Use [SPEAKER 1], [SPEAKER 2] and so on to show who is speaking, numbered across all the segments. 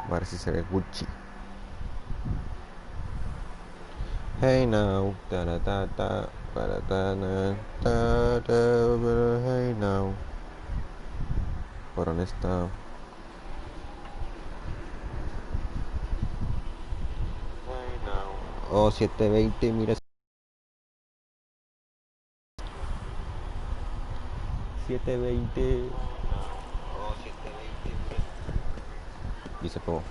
[SPEAKER 1] A ver si se ve Gucci. Hey now, ta ta ta ta, para ta na, ta ta, hey now. Por dónde está. Oh, 720, mira. 720. Y se pegó.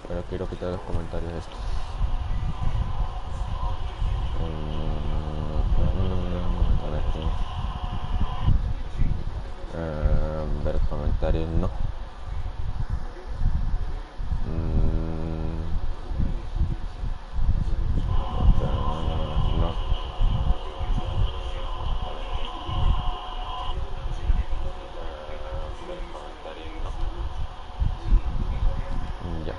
[SPEAKER 1] Pero quiero quitar los comentarios estos. A ver aquí. Ver comentarios, no. No. Ya.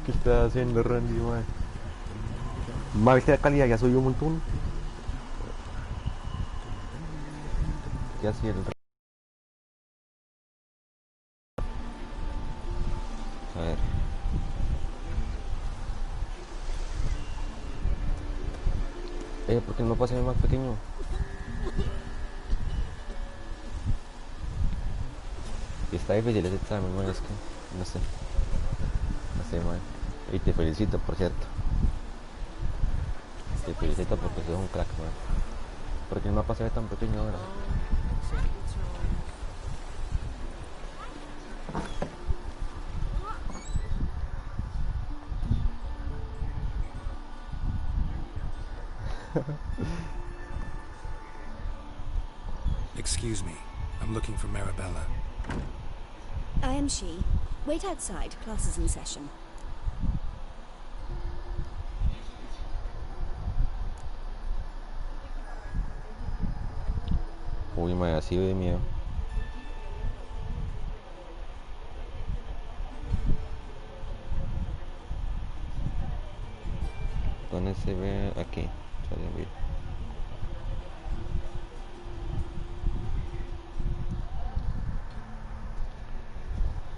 [SPEAKER 1] ¿Qué estás haciendo, Randy, man? Más viste la calidad, ya subió un montón. ¿Qué hacía el? A ver. ¿Por qué no pasa más pequeño? Y está difícil ese examen, man, es que no sé. No sé, man. Y te felicito, por cierto. Te felicito porque sos un crack, man. ¿Por qué el mapa se ve tan pequeño ahora?
[SPEAKER 2] Excuse me. I'm looking for Marabella.
[SPEAKER 3] I am she. Wait outside. Class is in session.
[SPEAKER 1] Uy, man, así de miedo. ¿Dónde se ve? Aquí. Sale bien.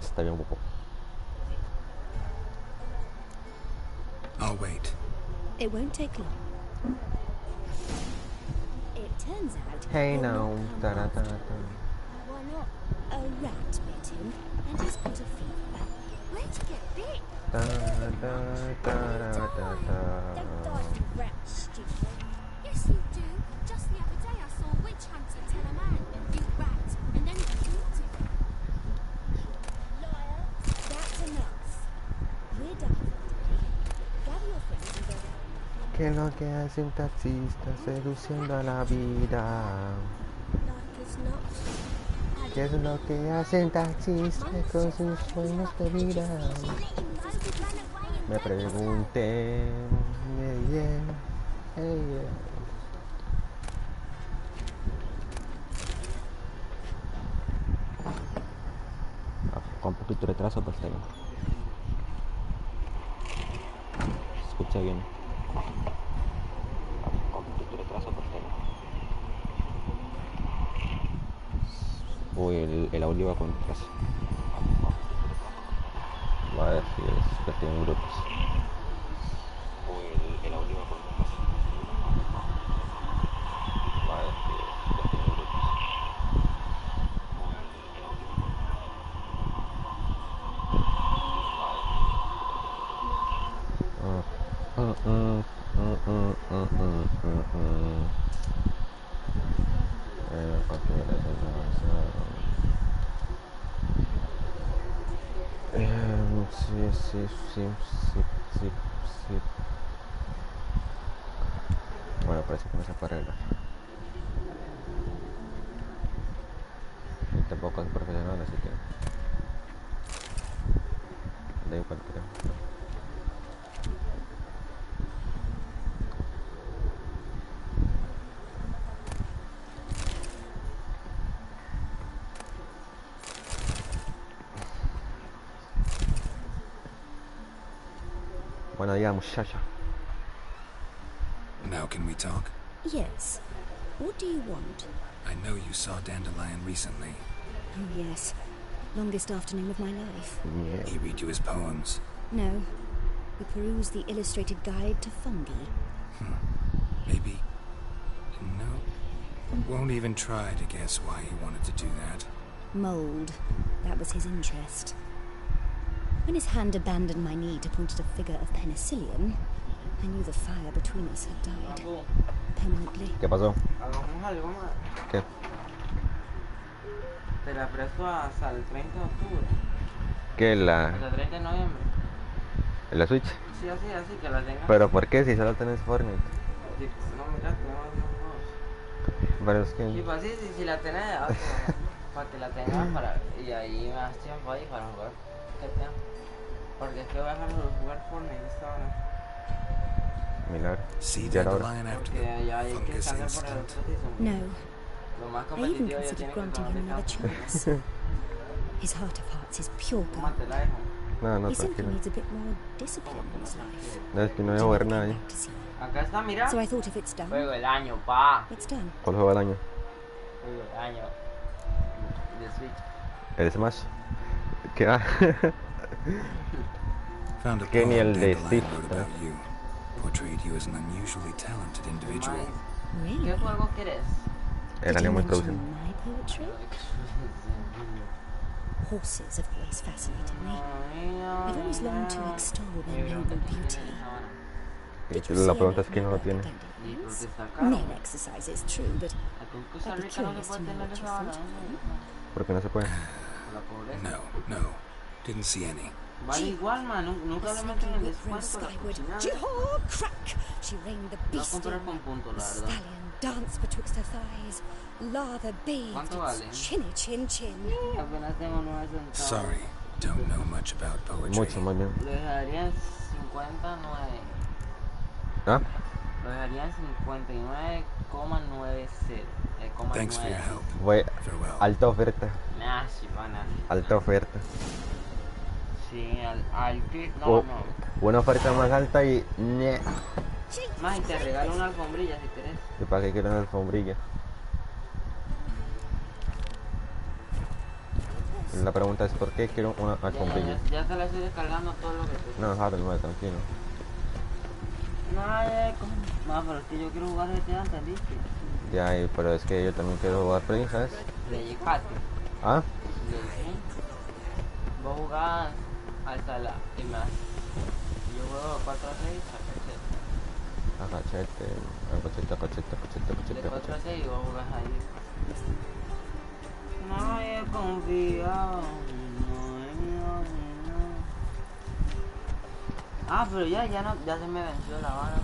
[SPEAKER 1] Está bien, guapo.
[SPEAKER 2] I'll wait.
[SPEAKER 3] It won't take long. It turns out
[SPEAKER 1] Hey
[SPEAKER 3] you'll
[SPEAKER 1] now,
[SPEAKER 3] not
[SPEAKER 1] ta
[SPEAKER 3] come
[SPEAKER 1] ta ta
[SPEAKER 3] after
[SPEAKER 1] ta.
[SPEAKER 3] all. Why not? A rat bit him, and he's got a fever. Where'd you get bit?
[SPEAKER 1] Ta ta ta ta ta ta.
[SPEAKER 3] Don't die, you rat, stupid.
[SPEAKER 4] Yes, you do. Just the other day I saw a witch hunter tell a man, "You rat," and then he killed him.
[SPEAKER 3] Liar. That's enough. We're done for today. Gather your friends and go down.
[SPEAKER 1] ¿Qué es lo que hace un taxista seduciendo a la vida?
[SPEAKER 3] Like as not.
[SPEAKER 1] ¿Qué es lo que hace un taxista con sus sueños de vida? Me pregunté. Yeah, yeah, hey, yeah. Con un poquito de retraso, pues está bien. Se escucha bien. Con un poquito de retraso, pues está bien. Uy, el audio va con retraso. Va a ver si es cuestión en grupos. Uy, el audio va con retraso. Va a ver si es cuestión en grupos. Sí, sí, sí, sí, sí, sí. Bueno, parece que no se puede arreglar. Y tampoco es profesional, así que da igual, creo. Buenos días, muchacha.
[SPEAKER 2] Now can we talk?
[SPEAKER 3] Yes. What do you want?
[SPEAKER 2] I know you saw Dandelion recently.
[SPEAKER 3] Oh, yes. Longest afternoon of my life.
[SPEAKER 1] Yeah.
[SPEAKER 2] He read you his poems.
[SPEAKER 3] No. We perused the illustrated guide to fungi.
[SPEAKER 2] Maybe... No. Won't even try to guess why he wanted to do that.
[SPEAKER 3] Mould. That was his interest. When his hand abandoned my knee to point at a figure of penicillium, I knew the fire between us had died. Permanently.
[SPEAKER 1] ¿Qué pasó?
[SPEAKER 5] Hagamos algo más.
[SPEAKER 1] ¿Qué?
[SPEAKER 5] Te la presto hasta el 30 de octubre.
[SPEAKER 1] ¿Qué la...
[SPEAKER 5] Hasta el 30 de noviembre.
[SPEAKER 1] la Switch?
[SPEAKER 5] Sí, así, que la tengas.
[SPEAKER 1] ¿Pero por qué si solo tenés Fortnite?
[SPEAKER 5] Sí, no, mira, tenemos dos.
[SPEAKER 1] Pero es que...
[SPEAKER 5] Sí, pues sí, si la tenés, ya, para que la tengas para... Y ahí me das tiempo ahí para jugar. ¿Qué tiempo? Porque es que voy a dejar de jugar Fortnite esta hora.
[SPEAKER 1] Milagro.
[SPEAKER 2] See
[SPEAKER 1] Ya era hora.
[SPEAKER 2] Dandelion after
[SPEAKER 5] Porque
[SPEAKER 2] the
[SPEAKER 5] ya hay que
[SPEAKER 2] fungus
[SPEAKER 5] descansar por el
[SPEAKER 2] incident.
[SPEAKER 5] otro season.
[SPEAKER 3] No.
[SPEAKER 5] Lo más
[SPEAKER 3] I even
[SPEAKER 5] competitivo ya
[SPEAKER 3] considered
[SPEAKER 5] tiene que
[SPEAKER 3] granting
[SPEAKER 5] tomar
[SPEAKER 3] him another
[SPEAKER 5] descanso.
[SPEAKER 3] chance. His heart of hearts is pure gold.
[SPEAKER 5] ¿Cómo te la dejo?
[SPEAKER 1] No, no,
[SPEAKER 3] He simply
[SPEAKER 1] tranquilo.
[SPEAKER 3] needs a bit more discipline in his life.
[SPEAKER 1] No, es que no voy a jugar nada ahí.
[SPEAKER 5] Acá está, mira.
[SPEAKER 3] So I thought if it's done,
[SPEAKER 5] Juego del año, pa.
[SPEAKER 3] it's done.
[SPEAKER 1] ¿Cuál juego del año?
[SPEAKER 5] Juego del año. De Switch.
[SPEAKER 1] ¿El Smash? ¿Qué va?
[SPEAKER 2] Found a
[SPEAKER 1] Que
[SPEAKER 2] poem
[SPEAKER 1] ni el de
[SPEAKER 2] Dandelion
[SPEAKER 1] Steve,
[SPEAKER 2] wrote about you. Portrayed you as an unusually talented individual.
[SPEAKER 3] Really?
[SPEAKER 5] ¿Qué juego quieres?
[SPEAKER 1] El
[SPEAKER 3] Did you
[SPEAKER 1] Animal
[SPEAKER 3] mention
[SPEAKER 1] Crossing.
[SPEAKER 3] my poetry? Horses have always fascinated me. I've always longed to extol their noble beauty. Did you
[SPEAKER 1] La
[SPEAKER 3] see
[SPEAKER 1] pregunta es
[SPEAKER 3] any
[SPEAKER 1] quién no lo
[SPEAKER 3] of
[SPEAKER 1] tiene.
[SPEAKER 3] my
[SPEAKER 5] ¿Y por qué
[SPEAKER 3] dandelions?
[SPEAKER 5] está caro?
[SPEAKER 3] Mere exercise is true, but
[SPEAKER 5] Aquí en Costa
[SPEAKER 3] I'd be
[SPEAKER 5] Rica no se
[SPEAKER 3] curious to
[SPEAKER 5] puede
[SPEAKER 3] know
[SPEAKER 5] tener
[SPEAKER 3] what you
[SPEAKER 5] esa vara,
[SPEAKER 3] thought of them.
[SPEAKER 1] ¿Por qué no se puede?
[SPEAKER 5] Por la pobreza.
[SPEAKER 2] No. Didn't see any.
[SPEAKER 5] Vale igual, man. Nunca le meten el descuento. La
[SPEAKER 3] skyward.
[SPEAKER 5] cochinada.
[SPEAKER 3] Jihad, crack! She reigned the
[SPEAKER 5] No
[SPEAKER 3] beast
[SPEAKER 5] comprar
[SPEAKER 3] in
[SPEAKER 5] con
[SPEAKER 3] me.
[SPEAKER 5] puntos,
[SPEAKER 3] The
[SPEAKER 5] la verdad.
[SPEAKER 3] stallion danced betwixt her thighs. Lather bathed
[SPEAKER 5] ¿Cuánto vale?
[SPEAKER 3] its chinny chin chin.
[SPEAKER 5] Apenas tengo 9 centavos.
[SPEAKER 2] Sorry, don't know much about poetry.
[SPEAKER 1] Mucho, más bien.
[SPEAKER 5] Lo dejaría en 59.
[SPEAKER 1] ¿Ah?
[SPEAKER 5] Lo dejaría en 59,90.
[SPEAKER 2] Thanks for your help.
[SPEAKER 1] Voy...
[SPEAKER 2] Farewell.
[SPEAKER 1] Alta oferta.
[SPEAKER 5] Nah, sí, van a...
[SPEAKER 1] Alta oferta.
[SPEAKER 5] Sí, al kit, no,
[SPEAKER 1] O-
[SPEAKER 5] no.
[SPEAKER 1] Una oferta más alta y... ñe.
[SPEAKER 5] Más, y te regalo una alfombrilla si querés.
[SPEAKER 1] ¿Y para qué quiero una alfombrilla? La pregunta es ¿por qué quiero una alfombrilla?
[SPEAKER 5] Ya te la estoy descargando todo lo que te...
[SPEAKER 1] No, Harold, no, tranquilo.
[SPEAKER 5] No, más, pero es que yo quiero jugar GTA, ¿entendiste?
[SPEAKER 1] Ya, pero es que yo también quiero jugar Play, ¿sabes?
[SPEAKER 5] Le llegaste.
[SPEAKER 1] ¿Ah?
[SPEAKER 5] Vos jugás hasta la... y más. Yo juego 4 a 6 a
[SPEAKER 1] Cachete, cachete.
[SPEAKER 5] de 4 a 6 y vos jugás ahí. No he confiado. Ah, pero ya se me venció la vara.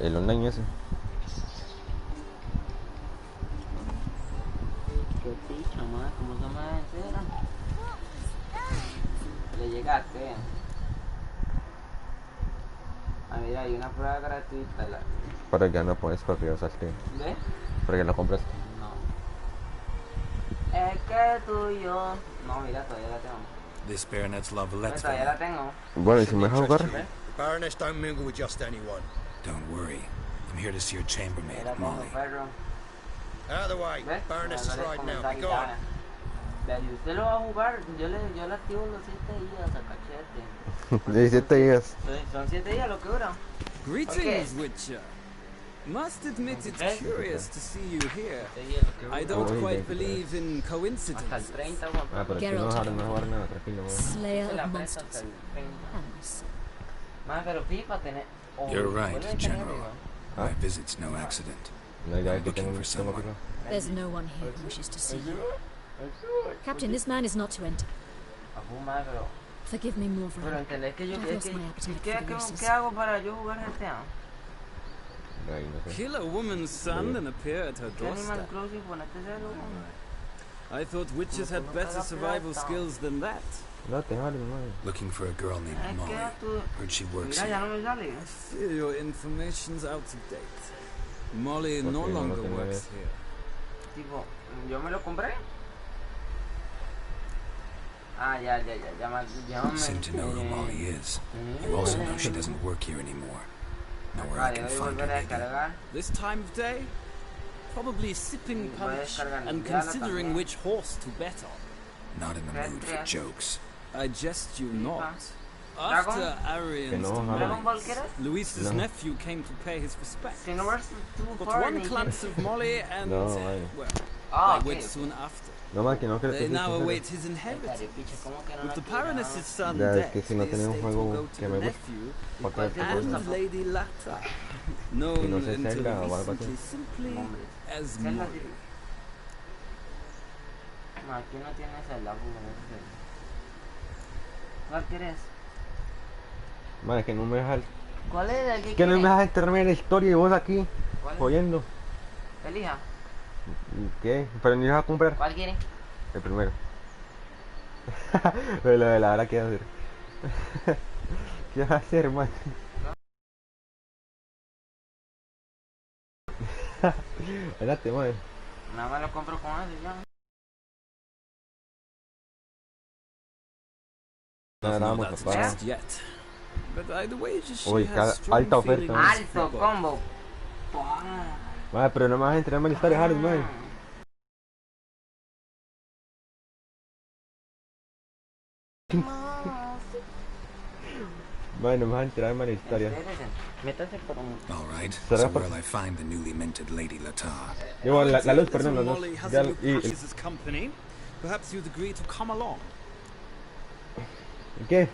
[SPEAKER 1] El online ese.
[SPEAKER 5] Qué picha, madre, como se me vencieron. Le llegaste. Ah, mira, hay una prueba gratuita.
[SPEAKER 1] Pero ya no puedes porque ya usaste.
[SPEAKER 5] ¿Ves?
[SPEAKER 1] Porque lo compraste.
[SPEAKER 5] No. Es que tú y yo... No, mira, todavía la tengo.
[SPEAKER 2] This Baronet's love
[SPEAKER 5] Todavía
[SPEAKER 2] Lettsville.
[SPEAKER 5] la tengo.
[SPEAKER 1] Bueno, ¿y si me dejas jugar?
[SPEAKER 5] ¿Ves?
[SPEAKER 6] Baroness don't mingle with just anyone.
[SPEAKER 2] Don't worry. I'm here to see your
[SPEAKER 5] Todavía
[SPEAKER 2] chambermaid,
[SPEAKER 5] la tengo,
[SPEAKER 2] Molly.
[SPEAKER 5] perro.
[SPEAKER 6] Out of the way.
[SPEAKER 5] ¿Ves?
[SPEAKER 6] Baroness is
[SPEAKER 5] Dale
[SPEAKER 6] right now.
[SPEAKER 5] comentar
[SPEAKER 6] Be
[SPEAKER 5] y
[SPEAKER 6] gone.
[SPEAKER 5] gana. Vea, si usted lo va a jugar, yo le activo los 7 días a cachete.
[SPEAKER 1] 17 días.
[SPEAKER 5] Son 7 días lo que dura.
[SPEAKER 7] Greetings, Witcher. Must admit it's
[SPEAKER 5] Okay.
[SPEAKER 7] curious to see you here.
[SPEAKER 5] 7 días lo que dura.
[SPEAKER 7] I don't
[SPEAKER 1] Uy,
[SPEAKER 7] quite
[SPEAKER 1] 23.
[SPEAKER 7] believe in
[SPEAKER 5] Hasta el
[SPEAKER 7] coincidence.
[SPEAKER 5] 30, Juan.
[SPEAKER 1] Ah, pero si no, Harold, no jugar nada, tranquilo. güey.
[SPEAKER 3] Slayer
[SPEAKER 5] Se la
[SPEAKER 3] of
[SPEAKER 5] presto hasta
[SPEAKER 3] monsters.
[SPEAKER 5] el 30.
[SPEAKER 3] Hands.
[SPEAKER 5] Más, pero FIFA tenés... oh,
[SPEAKER 2] You're
[SPEAKER 5] vuelve a
[SPEAKER 2] right,
[SPEAKER 5] tener,
[SPEAKER 2] General.
[SPEAKER 5] digo.
[SPEAKER 2] My visit's no accident.
[SPEAKER 1] No, ya
[SPEAKER 2] I'm
[SPEAKER 1] que
[SPEAKER 2] looking
[SPEAKER 1] tengo
[SPEAKER 2] for
[SPEAKER 1] tengo
[SPEAKER 2] someone.
[SPEAKER 1] que-
[SPEAKER 8] There's no one here who wishes to see you. Captain, this man is not to enter.
[SPEAKER 5] A fumar, pero...
[SPEAKER 8] Forgive me,
[SPEAKER 5] Pero
[SPEAKER 8] Morvran.
[SPEAKER 5] entendés que yo...
[SPEAKER 8] I've
[SPEAKER 5] Es
[SPEAKER 8] lost
[SPEAKER 5] que,
[SPEAKER 8] my appetite
[SPEAKER 5] ¿qué,
[SPEAKER 8] for the
[SPEAKER 5] qué,
[SPEAKER 8] races.
[SPEAKER 5] ¿qué hago para yo jugar GTA?
[SPEAKER 1] Ay, no sé.
[SPEAKER 7] Kill a woman's son and appear at her
[SPEAKER 5] ¿Qué Animal
[SPEAKER 7] doorstep.
[SPEAKER 5] Crossing? Ponete cero.
[SPEAKER 7] I thought witches had better survival skills than that.
[SPEAKER 1] Date, Harold, no.
[SPEAKER 2] Looking for a girl named
[SPEAKER 5] Es
[SPEAKER 2] Molly.
[SPEAKER 5] que tú...
[SPEAKER 2] Heard she works
[SPEAKER 5] Mira, ya
[SPEAKER 2] here.
[SPEAKER 5] no me sale.
[SPEAKER 7] I fear your information's out of date. Molly no
[SPEAKER 1] Okay, no
[SPEAKER 7] longer
[SPEAKER 1] tengo
[SPEAKER 7] works
[SPEAKER 1] idea.
[SPEAKER 7] here.
[SPEAKER 5] Tipo, yo me lo compré. Ah, ya me
[SPEAKER 2] Seem to know who Molly is. You also know she doesn't work here anymore. Know where I
[SPEAKER 5] Vale,
[SPEAKER 2] can
[SPEAKER 5] voy a
[SPEAKER 2] find her,
[SPEAKER 5] volver a
[SPEAKER 2] maybe.
[SPEAKER 5] descargar.
[SPEAKER 7] This time of day? Probably sipping
[SPEAKER 5] Voy a
[SPEAKER 7] punch
[SPEAKER 5] descargar
[SPEAKER 7] and
[SPEAKER 5] Ninjala
[SPEAKER 7] considering
[SPEAKER 5] también.
[SPEAKER 7] which horse to bet on.
[SPEAKER 2] Not in the mood for jokes.
[SPEAKER 7] I jest you not.
[SPEAKER 5] Dragon?
[SPEAKER 7] After Arian's
[SPEAKER 1] no,
[SPEAKER 5] Dragon Ball,
[SPEAKER 7] demise,
[SPEAKER 5] ¿quieres?
[SPEAKER 7] Luis's
[SPEAKER 1] No.
[SPEAKER 7] nephew came to pay his respects.
[SPEAKER 5] Si no versus
[SPEAKER 7] But one glance of Molly and,
[SPEAKER 1] No, vale.
[SPEAKER 7] well,
[SPEAKER 5] Ah,
[SPEAKER 7] they
[SPEAKER 5] ok.
[SPEAKER 7] went soon after.
[SPEAKER 1] No más que no creo
[SPEAKER 7] They
[SPEAKER 1] que
[SPEAKER 7] now
[SPEAKER 1] sea
[SPEAKER 7] await his inheritance.
[SPEAKER 5] ¿Cómo que no
[SPEAKER 7] With
[SPEAKER 5] la
[SPEAKER 7] the
[SPEAKER 5] quiero?
[SPEAKER 7] Baroness's son
[SPEAKER 1] Ya, es
[SPEAKER 7] dead,
[SPEAKER 1] que si no
[SPEAKER 7] the
[SPEAKER 1] tenía un
[SPEAKER 7] estate
[SPEAKER 1] juego
[SPEAKER 7] will go to
[SPEAKER 1] que
[SPEAKER 7] the
[SPEAKER 1] me gusta,
[SPEAKER 7] nephew
[SPEAKER 1] ¿para qué te gusta?
[SPEAKER 7] and Lady Lata,
[SPEAKER 1] Y
[SPEAKER 7] known
[SPEAKER 1] no sé
[SPEAKER 7] until
[SPEAKER 1] Zelda o algo así.
[SPEAKER 7] recently simply as
[SPEAKER 5] Zelda
[SPEAKER 7] Molly.
[SPEAKER 5] sí. No, aquí no tiene Zelda, Google, no sé. ¿Cuál quieres?
[SPEAKER 1] Madre, que no me deja,
[SPEAKER 5] ¿Cuál es el que
[SPEAKER 1] que no me
[SPEAKER 5] quieres?
[SPEAKER 1] deja enterarme en la historia y vos aquí,
[SPEAKER 5] ¿Cuál es?
[SPEAKER 1] jodiendo.
[SPEAKER 5] Elija.
[SPEAKER 1] ¿Qué? ¿Pero ni vas a comprar?
[SPEAKER 5] ¿Cuál quiere?
[SPEAKER 1] El primero. Pero lo de la hora, ¿qué vas a hacer? ¿Qué vas a hacer, man? Adelante, madre.
[SPEAKER 5] Nada más lo compro con eso ya.
[SPEAKER 1] Nada,
[SPEAKER 7] Know
[SPEAKER 1] vamos,
[SPEAKER 7] that
[SPEAKER 1] papá.
[SPEAKER 7] just yet. But I'd wager she
[SPEAKER 1] Uy,
[SPEAKER 7] has strong
[SPEAKER 1] alta oferta.
[SPEAKER 7] feelings for
[SPEAKER 5] Alto
[SPEAKER 7] Bob.
[SPEAKER 5] combo.
[SPEAKER 1] Madre, pero no me vas a enterarme en la historia, Harold, madre. Madre, no me vas a enterarme en la historia.
[SPEAKER 5] Métase por un...
[SPEAKER 2] All right,
[SPEAKER 1] Será
[SPEAKER 2] so
[SPEAKER 1] por-
[SPEAKER 2] where'll I find the newly minted Lady Latar?
[SPEAKER 1] Digo, la luz, perdón, la
[SPEAKER 7] Little
[SPEAKER 1] luz.
[SPEAKER 7] Molly has
[SPEAKER 1] Ya,
[SPEAKER 7] a look
[SPEAKER 1] y,
[SPEAKER 7] passes as company. Perhaps you'd agree to come along.
[SPEAKER 1] ¿y qué?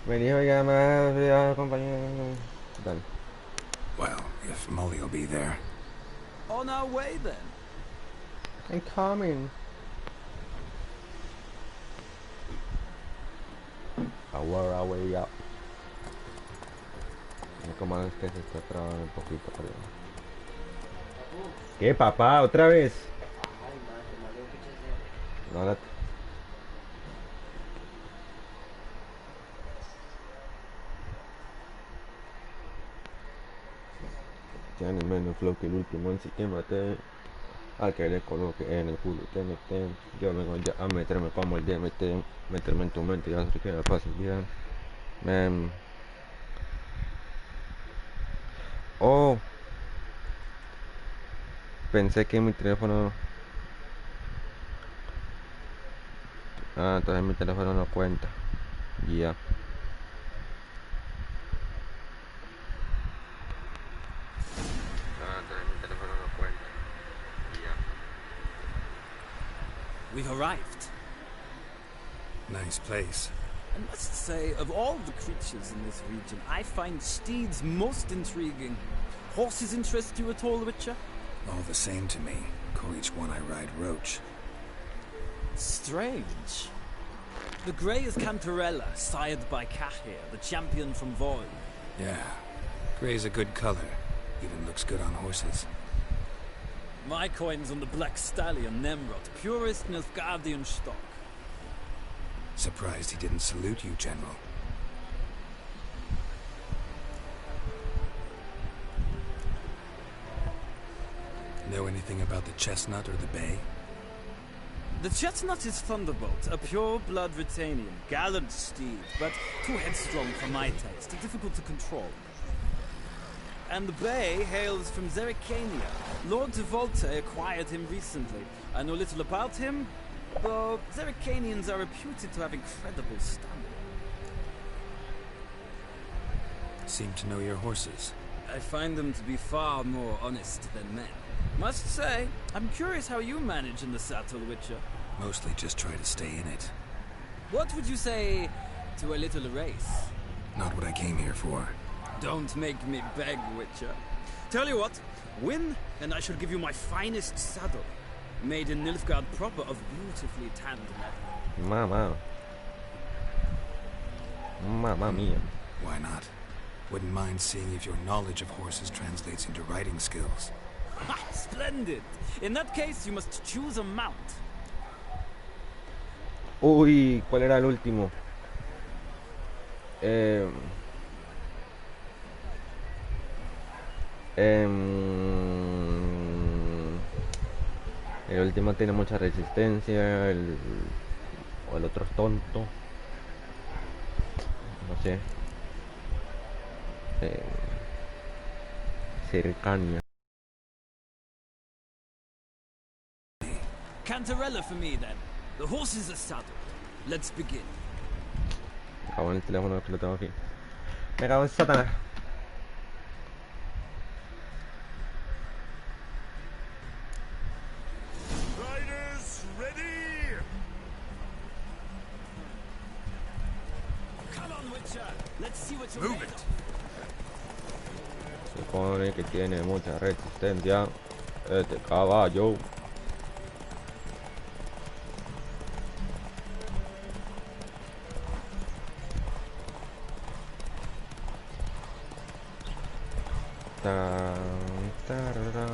[SPEAKER 1] Me dijo que me iba a acompañar. Dale.
[SPEAKER 2] Well, if Molly will be there.
[SPEAKER 7] On our way then.
[SPEAKER 1] I'm coming. Our way up. Como es que se está trabando un poquito, perdón. ¿Qué, papá? ¿Otra vez?
[SPEAKER 5] Ay, madre, se me olvidó que
[SPEAKER 1] No, la... Ya en el menos flow que el último en sí que maté. Al que le coloque en el culo TNT. Yo vengo ya a meterme como el DMT. Meterme en tu mente y hacer que la pases bien. Oh, pensé que mi teléfono... Ah, entonces mi teléfono no cuenta. Ya. Ah, entonces mi teléfono no cuenta. Ya.
[SPEAKER 7] We've arrived.
[SPEAKER 2] Nice place.
[SPEAKER 7] I must say, of all the creatures in this region, I find steeds most intriguing. Horses interest you at all, Witcher?
[SPEAKER 2] All the same to me. Call each one I ride Roach.
[SPEAKER 7] Strange. The grey is Cantarella, sired by Cahir, the champion from Void.
[SPEAKER 2] Yeah. Gray's a good color. Even looks good on horses.
[SPEAKER 7] My coin's on the Black Stallion, Nemrod, purest Nilfgaardian stock.
[SPEAKER 2] Surprised he didn't salute you, General. Know anything about the chestnut or the bay?
[SPEAKER 7] The chestnut is Thunderbolt, a pure-blood Retanian, gallant steed, but too headstrong for my taste, difficult to control. And the bay hails from Zericania. Lord de Volte acquired him recently. I know little about him, though Zericanians are reputed to have incredible stamina.
[SPEAKER 2] Seem to know your horses.
[SPEAKER 7] I find them to be far more honest than men. Must say, I'm curious how you manage in the saddle, Witcher.
[SPEAKER 2] Mostly just try to stay in it.
[SPEAKER 7] What would you say to a little race?
[SPEAKER 2] Not what I came here for.
[SPEAKER 7] Don't make me beg, Witcher. Tell you what, win, and I shall give you my finest saddle. Made in Nilfgaard proper of beautifully tanned leather.
[SPEAKER 1] Mamá. Mamma mía.
[SPEAKER 2] Why not? Wouldn't mind seeing if your knowledge of horses translates into riding skills.
[SPEAKER 7] Ha! Splendid! In that case, you must choose a mount.
[SPEAKER 1] Uy, ¿cuál era el último? El último tiene mucha resistencia, o el otro es tonto. No sé. Cercanía.
[SPEAKER 7] Cantarella for me, then. The horses are saddled. Let's begin.
[SPEAKER 1] Me cago en el teléfono que lo tengo aquí. Me cago en Satanás.
[SPEAKER 6] Riders, ready!
[SPEAKER 7] Come on, Witcher. Let's see what you're
[SPEAKER 6] Move
[SPEAKER 7] made
[SPEAKER 6] it.
[SPEAKER 7] of.
[SPEAKER 1] Supone que tiene mucha resistencia este caballo. Tan, tararán,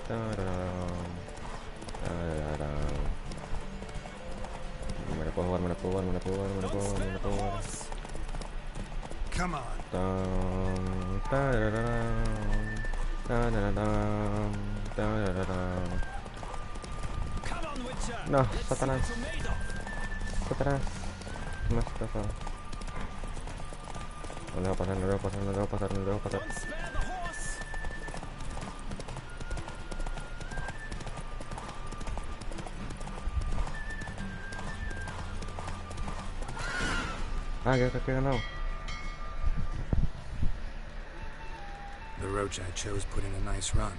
[SPEAKER 1] tararán, tararán. Me la puedo jugar, me la puedo jugar, me la puedo jugar, me la puedo jugar, me la puedo jugar.
[SPEAKER 2] Come on.
[SPEAKER 1] Tan, tararán, tararán, tararán.
[SPEAKER 7] Come on, Witcher.
[SPEAKER 1] No,
[SPEAKER 7] Let's see
[SPEAKER 1] Satanás.
[SPEAKER 7] what you're made of.
[SPEAKER 1] Satanás. ¿Qué me has pasado? No le va a pasar, no le va a pasar, no le va a pasar, no le va a pasar.
[SPEAKER 7] Don't spare the horse.
[SPEAKER 1] Ah, que he ganado.
[SPEAKER 2] The roach I chose put in a nice run.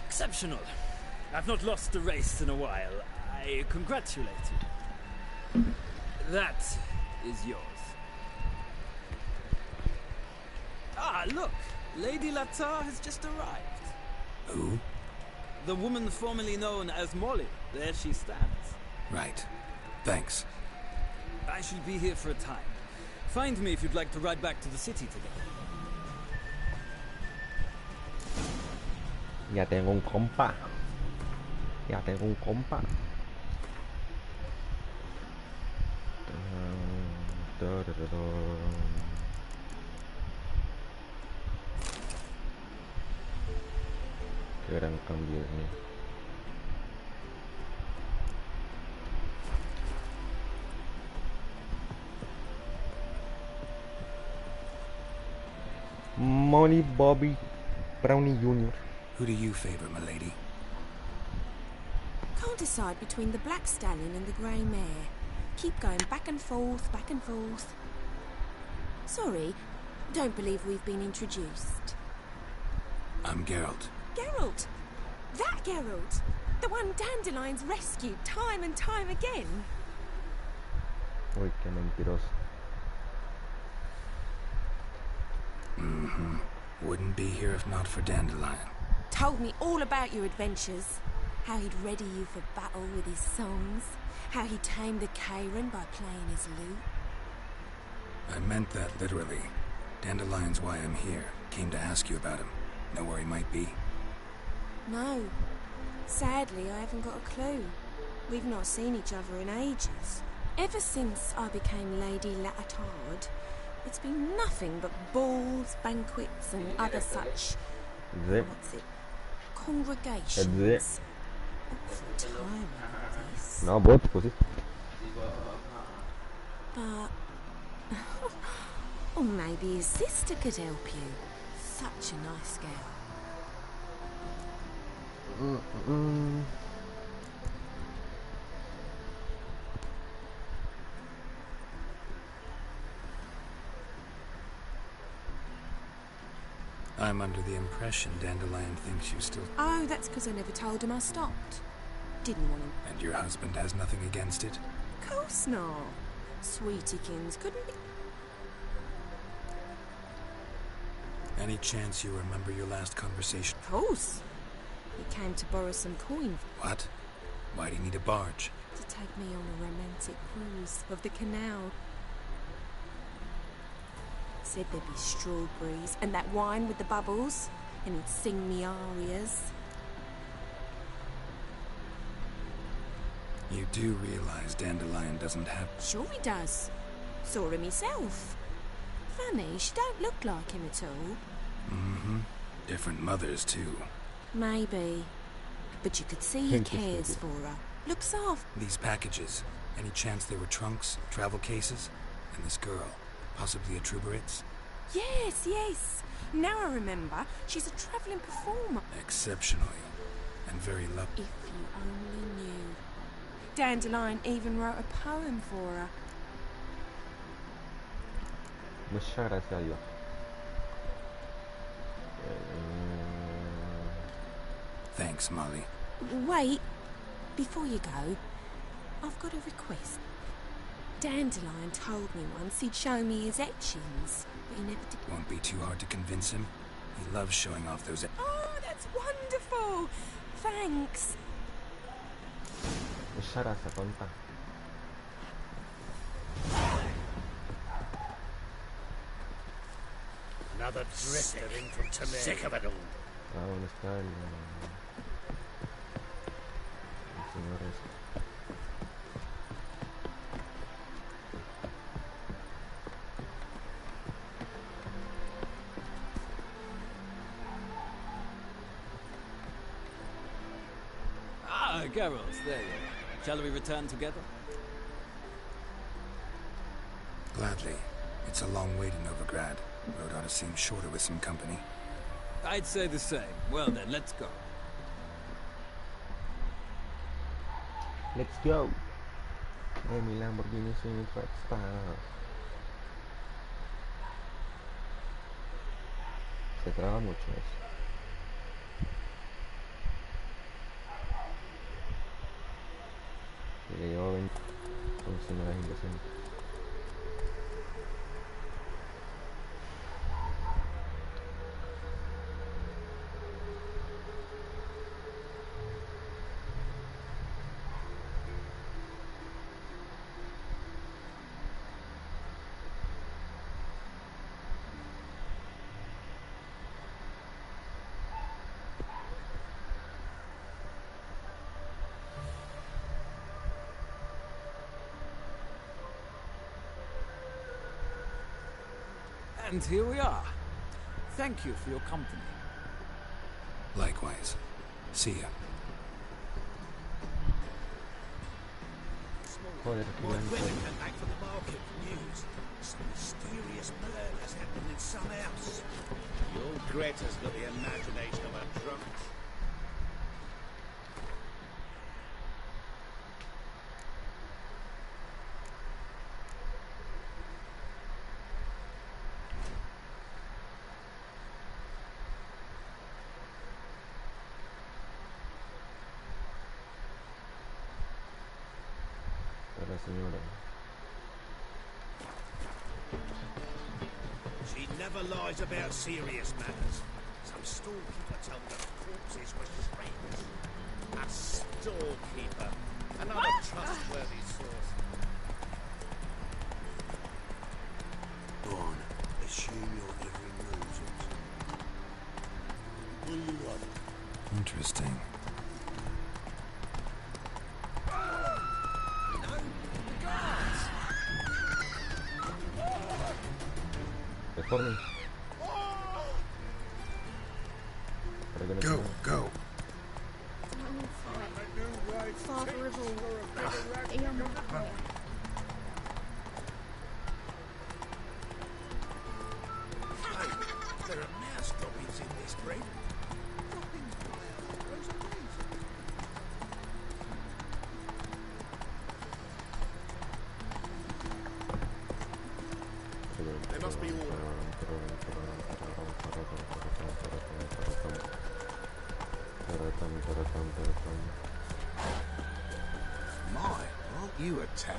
[SPEAKER 7] Exceptional. I've not lost a race in a while. I congratulate you. That is yours. Ah, look! Lady Latar has just arrived.
[SPEAKER 2] Who?
[SPEAKER 7] The woman formerly known as Molly. There she stands.
[SPEAKER 2] Right. Thanks.
[SPEAKER 7] I shall be here for a time. Find me if you'd like to ride back to the city together.
[SPEAKER 1] Ya tengo un compa. Ya tengo un compa. Qué gran cambio, Molly Bobby Brownie Jr.
[SPEAKER 2] Who do you favor, milady?
[SPEAKER 4] Can't decide between the black stallion and the grey mare. Keep going back and forth, back and forth. Sorry, don't believe we've been introduced.
[SPEAKER 2] I'm Geralt.
[SPEAKER 4] Geralt! That Geralt! The one Dandelion's rescued time and time again.
[SPEAKER 1] Uy, qué mentiroso.
[SPEAKER 2] Wouldn't be here if not for Dandelion.
[SPEAKER 4] Told me all about your adventures. How he'd ready you for battle with his songs. How he tamed the Kayran by playing his lute.
[SPEAKER 2] I meant that literally. Dandelion's why I'm here. Came to ask you about him. Know where he might be?
[SPEAKER 4] No. Sadly, I haven't got a clue. We've not seen each other in ages. Ever since I became Lady Latard, it's been nothing but balls, banquets, and other such... what's it? Congregations. Awful time like this.
[SPEAKER 1] No, vos, pues sí.
[SPEAKER 4] But... or maybe his sister could help you. Such a nice girl.
[SPEAKER 2] I'm under the impression Dandelion thinks you still...
[SPEAKER 4] Oh, that's because I never told him I stopped. Didn't want him.
[SPEAKER 2] And your husband has nothing against it?
[SPEAKER 4] Of course not. Sweetykins couldn't be...
[SPEAKER 2] Any chance you remember your last conversation?
[SPEAKER 4] Of course. He came to borrow some coin
[SPEAKER 2] What? Why do you need a barge?
[SPEAKER 4] to take me on a romantic cruise of the canal. Said there'd be strawberries and that wine with the bubbles, and he'd sing me arias.
[SPEAKER 2] You do realize Dandelion doesn't have...
[SPEAKER 4] Sure he does. Saw him himself. Funny, she don't look like him at all.
[SPEAKER 2] Different mothers, too.
[SPEAKER 4] Maybe. But you could see he cares for her. Looks after.
[SPEAKER 2] These packages, any chance they were trunks, travel cases? And this girl, possibly a Truberitz?
[SPEAKER 4] Yes, yes. Now I remember, she's a travelling performer.
[SPEAKER 2] Exceptionally. And very lucky.
[SPEAKER 4] If you only knew. Dandelion even wrote a poem for her.
[SPEAKER 1] Muchas gracias a Dios.
[SPEAKER 2] Thanks, Molly.
[SPEAKER 4] Wait, before you go, I've got a request. Dandelion told me once he'd show me his etchings, but he never did.
[SPEAKER 2] Won't be too hard to convince him. He loves showing off those.
[SPEAKER 4] Oh, that's wonderful! Thanks.
[SPEAKER 1] Muchas gracias, tonta.
[SPEAKER 6] Another drifter in from Temeri. Sick of it all.
[SPEAKER 1] Ah, ¿dónde está el señor ese?
[SPEAKER 7] Ah, Geralt, there you are. Shall we return together?
[SPEAKER 2] Gladly. It's a long way to Novigrad. Road ought to seem shorter with some company.
[SPEAKER 7] I'd say the same. Well then, let's go.
[SPEAKER 1] Let's go. Mi Lamborghini Swing Star. Se traba mucho eso. Y le llevo 20 encima de las inversiones.
[SPEAKER 7] And here we are. Thank you for your company.
[SPEAKER 2] Likewise. See ya.
[SPEAKER 1] Joder,
[SPEAKER 6] More
[SPEAKER 1] gigante.
[SPEAKER 6] women come back from the market. News. Some mysterious murders happening in some house. The old Greta's got the imagination of a drunk.
[SPEAKER 1] La señora.
[SPEAKER 6] She never lies about serious matters. Some storekeeper told her the corpses were strange. A storekeeper. Another trustworthy source. Go on. Assume you're delivering news. What do you want?
[SPEAKER 2] Interesting.
[SPEAKER 1] Reformen.
[SPEAKER 2] Go, go.
[SPEAKER 3] Father of all, Eon Rockaway.
[SPEAKER 6] Hey, there are mouse droppings in this bread. Droppings from Rosa Breeze. They must be ordered. My, aren't you a tower?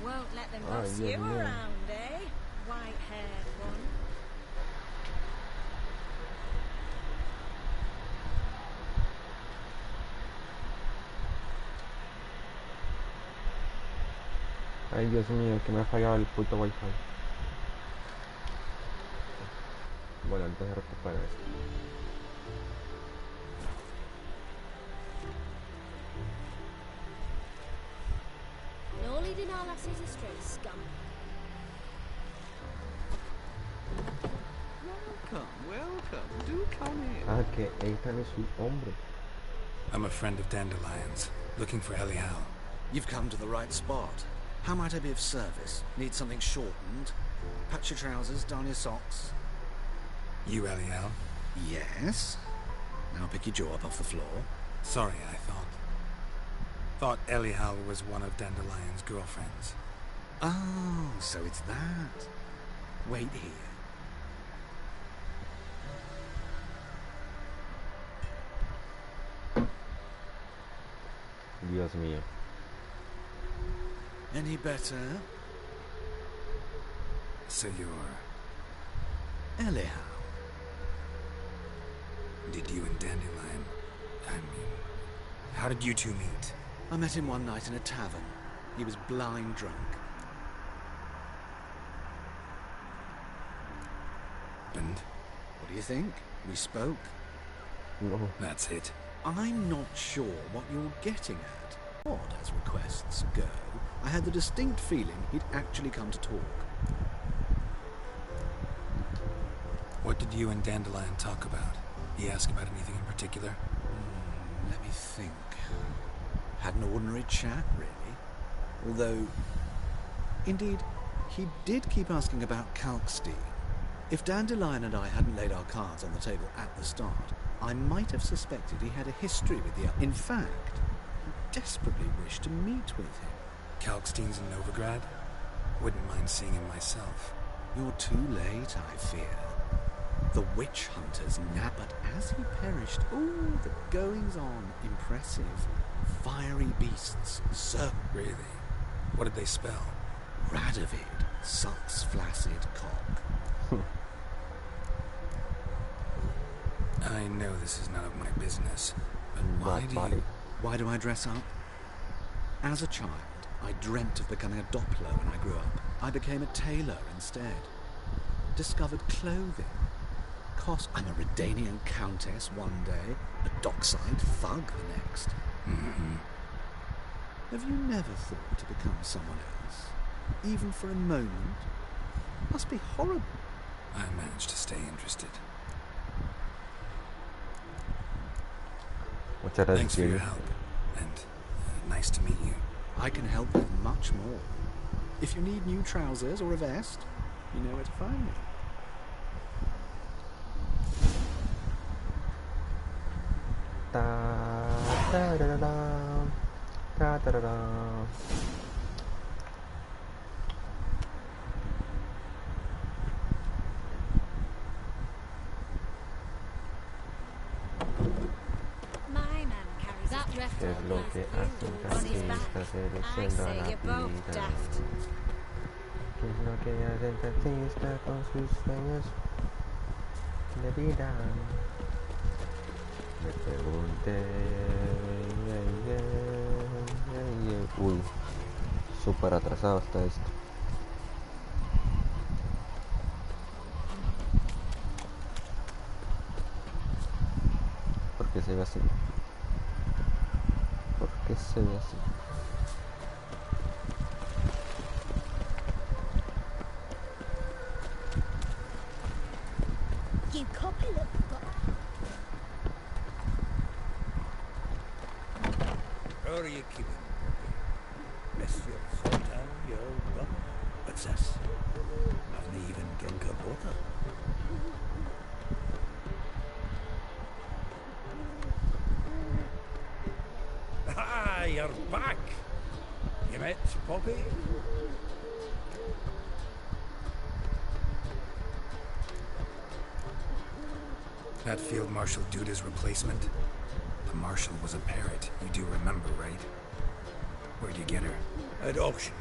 [SPEAKER 8] Won't let them
[SPEAKER 1] Ah,
[SPEAKER 8] boss
[SPEAKER 1] yeah,
[SPEAKER 8] you
[SPEAKER 1] yeah.
[SPEAKER 8] around, eh? White-haired one.
[SPEAKER 1] Ay, Dios mío, que me ha fallado el puto wifi. Bueno, antes de recuperar esto.
[SPEAKER 8] No leading our lasses astray, scum.
[SPEAKER 6] Welcome. Do come in.
[SPEAKER 1] Ah, que Ethan es su hombre.
[SPEAKER 2] I'm a friend of Dandelion's, looking for Elial.
[SPEAKER 6] You've come to the right spot. How might I be of service? Need something shortened? Patch your trousers, darn your socks.
[SPEAKER 2] You Elial?
[SPEAKER 6] Yes. Now pick your jaw up off the floor.
[SPEAKER 2] Sorry, I thought Elial was one of Dandelion's girlfriends.
[SPEAKER 6] Oh, so it's that. Wait here.
[SPEAKER 1] Dios mío.
[SPEAKER 6] Any better?
[SPEAKER 2] So you're...
[SPEAKER 6] Elial.
[SPEAKER 2] Did you and Dandelion... I mean... How did you two meet?
[SPEAKER 6] I met him one night in a tavern. He was blind drunk.
[SPEAKER 2] And?
[SPEAKER 6] What do you think? We spoke.
[SPEAKER 1] No.
[SPEAKER 2] That's it.
[SPEAKER 6] I'm not sure what you're getting at. Odd as requests go, I had the distinct feeling he'd actually come to talk.
[SPEAKER 2] What did you and Dandelion talk about? He asked about anything in particular?
[SPEAKER 6] Let me think. Had an ordinary chat, really. Although, indeed, he did keep asking about Kalkstein. If Dandelion and I hadn't laid our cards on the table at the start, I might have suspected he had a history with the... In fact, he desperately wished to meet with him.
[SPEAKER 2] Kalkstein's in Novigrad? Wouldn't mind seeing him myself.
[SPEAKER 6] You're too late, I fear. The witch hunters nap, but as he perished, ooh, the goings-on, impressive. Fiery beasts, serpent.
[SPEAKER 2] Really? What did they spell?
[SPEAKER 6] Radovid, sucks flaccid cock.
[SPEAKER 2] I know this is none of my business, but
[SPEAKER 6] Why do I dress up? As a child, I dreamt of becoming a Doppler when I grew up. I became a tailor instead. Discovered clothing. I'm a Redanian countess one day, a dockside thug the next.
[SPEAKER 2] Mm-hmm.
[SPEAKER 6] Have you never thought to become someone else? Even for a moment? Must be horrible.
[SPEAKER 2] I managed to stay interested.
[SPEAKER 1] Muchas gracias.
[SPEAKER 2] Thanks for your help, and nice to meet you.
[SPEAKER 6] I can help with much more. If you need new trousers or a vest, you know where to find me.
[SPEAKER 1] Ta da da da da da da da da.
[SPEAKER 8] My man carries that
[SPEAKER 1] ¿Qué
[SPEAKER 8] reft
[SPEAKER 1] es lo que hacen
[SPEAKER 8] on his back.
[SPEAKER 1] taxistas
[SPEAKER 8] I
[SPEAKER 1] seduciendo a
[SPEAKER 8] say
[SPEAKER 1] la
[SPEAKER 8] you're both
[SPEAKER 1] vida?
[SPEAKER 8] daft.
[SPEAKER 1] ¿Qué es lo que hacen taxistas con sus sueños de vida? Me pregunté. Uy, súper atrasado está esto. ¿Por qué se ve así? ¿Por qué se ve así?
[SPEAKER 3] You copy look.
[SPEAKER 6] How are you keeping? Miss your sometime, you old bum. What's this? Haven't even drunk a water. Ah, you're back. You met Poppy?
[SPEAKER 2] That Field Marshal Duda's replacement? The Marshal was a parrot, you do remember, right? Where'd you get her?
[SPEAKER 6] At auction.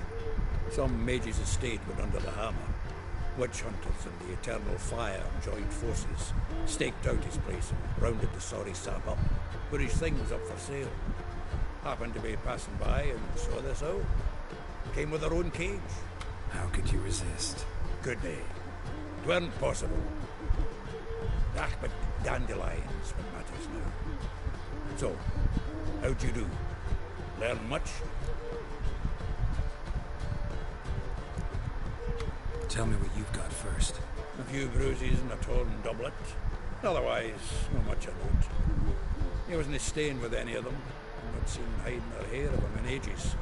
[SPEAKER 6] Some mage's estate went under the hammer. Witch hunters and the Eternal Fire joined forces, staked out his place and rounded the sorry sap up, put his things up for sale. Happened to be passing by and saw this out. Came with her own cage.
[SPEAKER 2] How could you resist?
[SPEAKER 6] Could be. It weren't possible. Ah, but dandelions what matters now. So, how'd you do? Learn much?
[SPEAKER 2] Tell me what you've got first.
[SPEAKER 9] A few bruises and a torn doublet. Otherwise, not much of note. He wasn't staying with any of them. I've not seen hide nor hair of him in ages.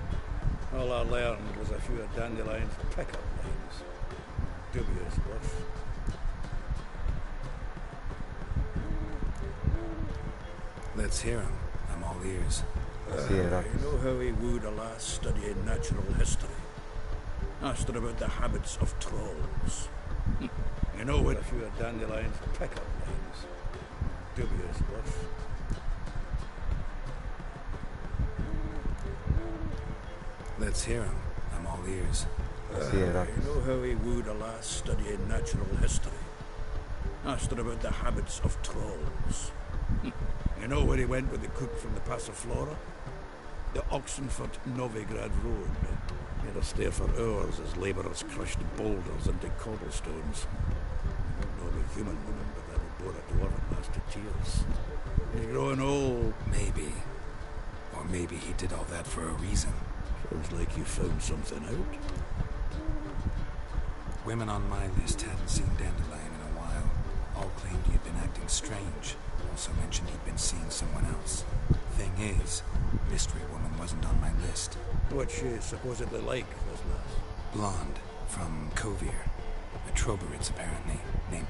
[SPEAKER 9] All I learned was a few of Dandelion's pickup lines. Dubious bluff.
[SPEAKER 2] Let's hear him. I'm all ears.
[SPEAKER 9] You know how he wooed a lass studying natural history? Asked her about the habits of trolls. You know what a few of Dandelion's pickup lines. Dubious bluff.
[SPEAKER 2] Let's hear him. I'm all ears.
[SPEAKER 9] You know how he wooed a lass studying natural history? Asked her about the habits of trolls. You know where he went with the cook from the Passiflora? The Oxenford Novigrad Road. He had to stare for hours as labourers crushed boulders into cobblestones. I don't know the human woman, but that would bore a dwarven lass to tears. He's growing old.
[SPEAKER 2] Maybe. Or maybe he did all that for a reason.
[SPEAKER 9] Sounds like you found something out.
[SPEAKER 2] Women on my list hadn't seen Dandelion in a while. All claimed he had been acting strange. Also mentioned he'd been seeing someone else. Thing is, Mystery Woman wasn't on my list.
[SPEAKER 9] What's she supposedly like, this lass?
[SPEAKER 2] Blonde, from Kovir. A Troberids, apparently, named...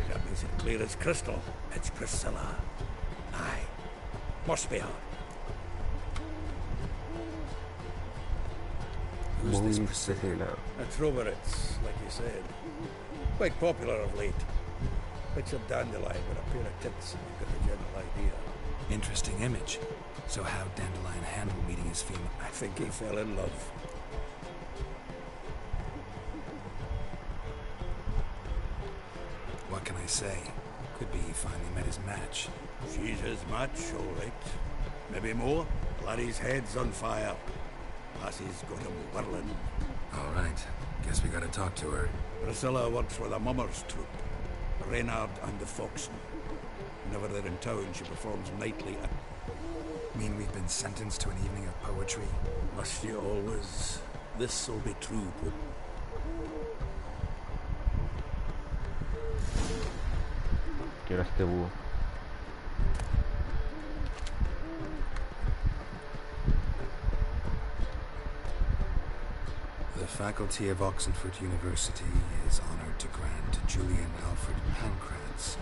[SPEAKER 9] That makes it clear as crystal. It's Priscilla. Aye. Must be her.
[SPEAKER 2] Who's this Priscilla?
[SPEAKER 9] A Troberids, like you said. Quite popular of late. Picture Dandelion with a pair of tits and you get the general idea.
[SPEAKER 2] Interesting image. So how'd Dandelion handle meeting his female?
[SPEAKER 9] I think he fell in love.
[SPEAKER 2] What can I say? Could be he finally met his match.
[SPEAKER 9] She's his match, all right. Maybe more. Larry's head's on fire. Lassie's got him whirling.
[SPEAKER 2] All right. Guess we gotta talk to her.
[SPEAKER 9] Priscilla works with a mummers troupe. Reynard and the Foxen. Whenever they're in town, she performs nightly at...
[SPEAKER 2] Mean we've been sentenced to an evening of poetry?
[SPEAKER 9] Must you always? This'll be true, Pope.
[SPEAKER 1] Quiero este búho.
[SPEAKER 2] The faculty of Oxenford University is honored to grant Julian Alfred Pancratz,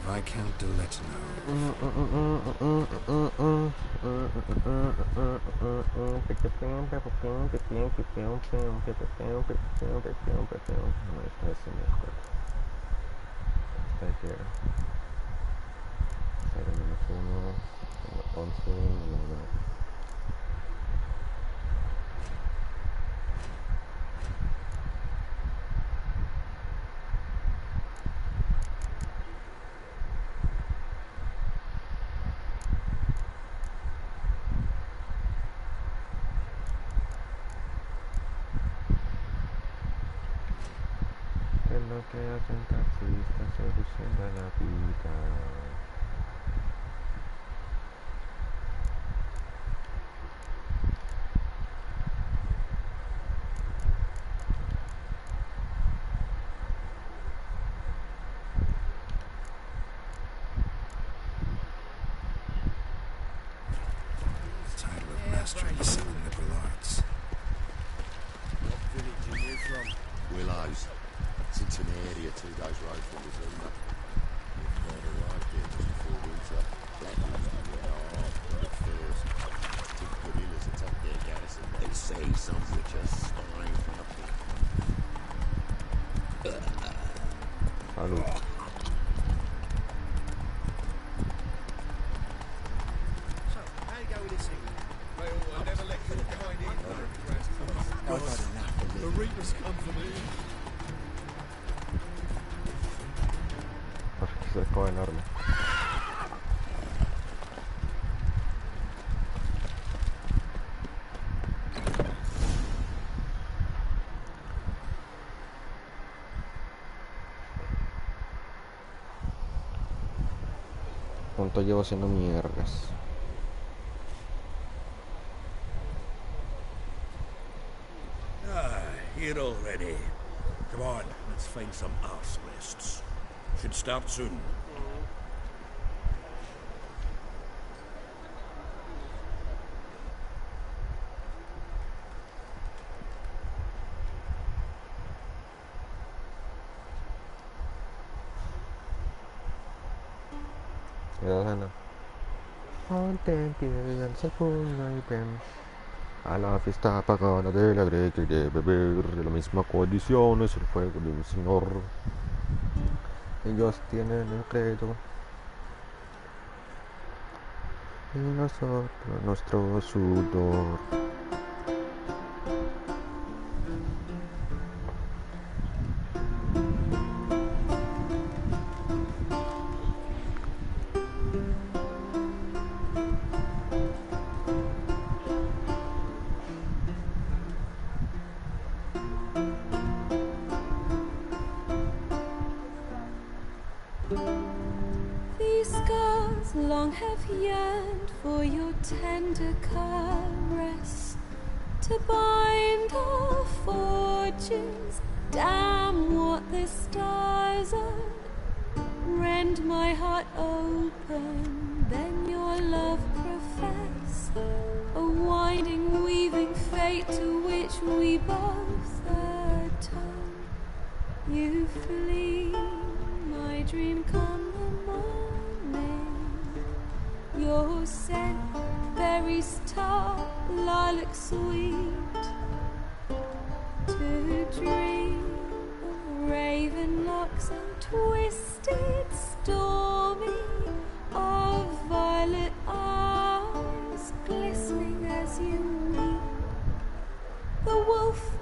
[SPEAKER 2] Viscount de Letino.
[SPEAKER 1] Está here. Sale -1, 11, -9. Lo que hacen taxistas seduciendo a la vida.
[SPEAKER 2] Title of Master in Seven Liberal Arts.
[SPEAKER 9] What village are you from?
[SPEAKER 10] Willows. Cincinnati, a 2 days road from Missoula. We've arrived here just before winter. Black Hawks went off on the first. Two guerrillas attacked their garrison. They say some which are spying from up there.
[SPEAKER 1] Salud.
[SPEAKER 9] So, how you go with this thing? Well, I never let your kind in.
[SPEAKER 10] I've had enough of
[SPEAKER 9] The
[SPEAKER 10] it.
[SPEAKER 9] Reapers come for me.
[SPEAKER 1] Eso es como enorme. ¿Cuánto llevo haciendo mierdas?
[SPEAKER 9] Ah, here already. Come on, let's find some arse rests. Should start soon.
[SPEAKER 1] Queda sana. Ponte que al se ponga y ven a la fiesta pagana de la greca y de beber de la misma condición es el fuego de un señor. Ellos tienen el credo y nosotros nuestro sudor.
[SPEAKER 11] These scars long have yearned for your tender caress, to bind our forges. Damn what the stars are. Rend my heart open, then your love profess, a winding, weaving fate to which we both atone. You flee, my dream come the morning. Your scent, berries tart, lilac sweet. To dream of raven locks and twisted, stormy, of violet eyes glistening as you weep. The wolf